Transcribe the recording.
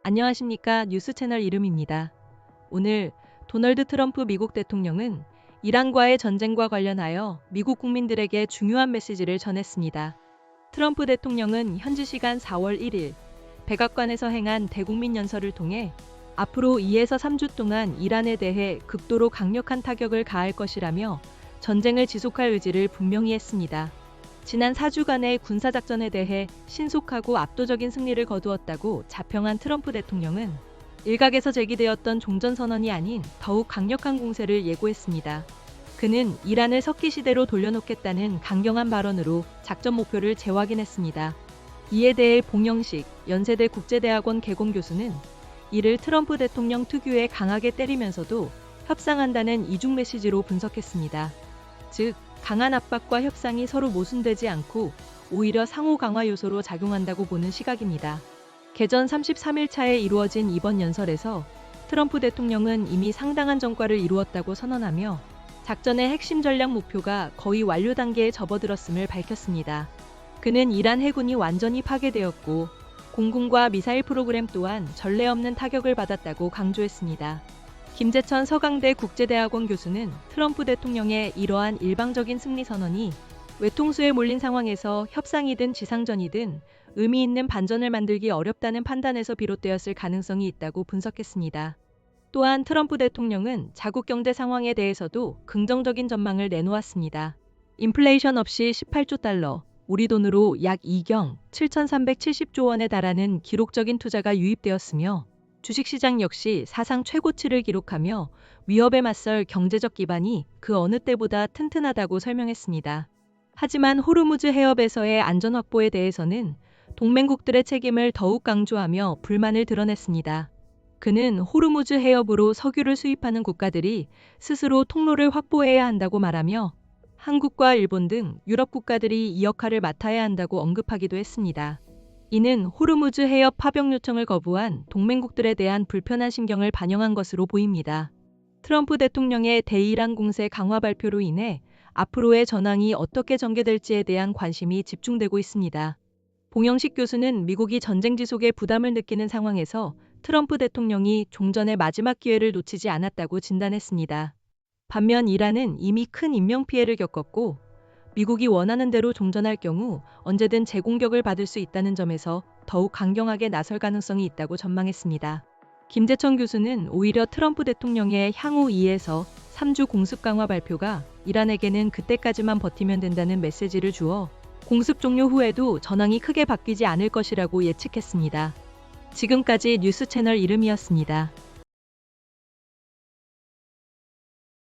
안녕하십니까. 뉴스 채널 이름입니다. 오늘 도널드 트럼프 미국 대통령은 이란과의 전쟁과 관련하여 미국 국민들에게 중요한 메시지를 전했습니다. 트럼프 대통령은 현지 시간 4월 1일 백악관에서 행한 대국민 연설을 통해 앞으로 2에서 3주 동안 이란에 대해 극도로 강력한 타격을 가할 것이라며 전쟁을 지속할 의지를 분명히 했습니다. 지난 4주간의 군사작전에 대해 신속하고 압도적인 승리를 거두었다고 자평한 트럼프 대통령은 일각에서 제기되었던 종전선언이 아닌 더욱 강력한 공세를 예고했습니다. 그는 이란을 석기 시대로 돌려놓겠다는 강경한 발언으로 작전 목표를 재확인했습니다. 이에 대해 봉영식 연세대 국제대학원 개공 교수는 이를 트럼프 대통령 특유의 강하게 때리면서도 협상한다는 이중 메시지로 분석했습니다. 즉, 강한 압박과 협상이 서로 모순되지 않고 오히려 상호 강화 요소로 작용한다고 보는 시각입니다. 개전 33일차에 이루어진 이번 연설에서 트럼프 대통령은 이미 상당한 전과를 이루었다고 선언하며 작전의 핵심 전략 목표가 거의 완료 단계에 접어들었음을 밝혔습니다. 그는 이란 해군이 완전히 파괴되었고 공군과 미사일 프로그램 또한 전례 없는 타격을 받았다고 강조했습니다. 김재천 서강대 국제대학원 교수는 트럼프 대통령의 이러한 일방적인 승리 선언이 외통수에 몰린 상황에서 협상이든 지상전이든 의미 있는 반전을 만들기 어렵다는 판단에서 비롯되었을 가능성이 있다고 분석했습니다. 또한 트럼프 대통령은 자국 경제 상황에 대해서도 긍정적인 전망을 내놓았습니다. 인플레이션 없이 18조 달러, 우리 돈으로 약 2경 7,370조 원에 달하는 기록적인 투자가 유입되었으며 주식시장 역시 사상 최고치를 기록하며 위협에 맞설 경제적 기반이 그 어느 때보다 튼튼하다고 설명했습니다. 하지만 호르무즈 해협에서의 안전 확보에 대해서는 동맹국들의 책임을 더욱 강조하며 불만을 드러냈습니다. 그는 호르무즈 해협으로 석유를 수입하는 국가들이 스스로 통로를 확보해야 한다고 말하며 한국과 일본 등 유럽 국가들이 이 역할을 맡아야 한다고 언급하기도 했습니다. 이는 호르무즈 해협 파병 요청을 거부한 동맹국들에 대한 불편한 심경을 반영한 것으로 보입니다. 트럼프 대통령의 대이란 공세 강화 발표로 인해 앞으로의 전황이 어떻게 전개될지에 대한 관심이 집중되고 있습니다. 봉영식 교수는 미국이 전쟁 지속에 부담을 느끼는 상황에서 트럼프 대통령이 종전의 마지막 기회를 놓치지 않았다고 진단했습니다. 반면 이란은 이미 큰 인명피해를 겪었고 미국이 원하는 대로 종전할 경우 언제든 재공격을 받을 수 있다는 점에서 더욱 강경하게 나설 가능성이 있다고 전망했습니다. 김재천 교수는 오히려 트럼프 대통령의 향후 2에서 3주 공습 강화 발표가 이란에게는 그때까지만 버티면 된다는 메시지를 주어 공습 종료 후에도 전황이 크게 바뀌지 않을 것이라고 예측했습니다. 지금까지 뉴스 채널 이름이었습니다.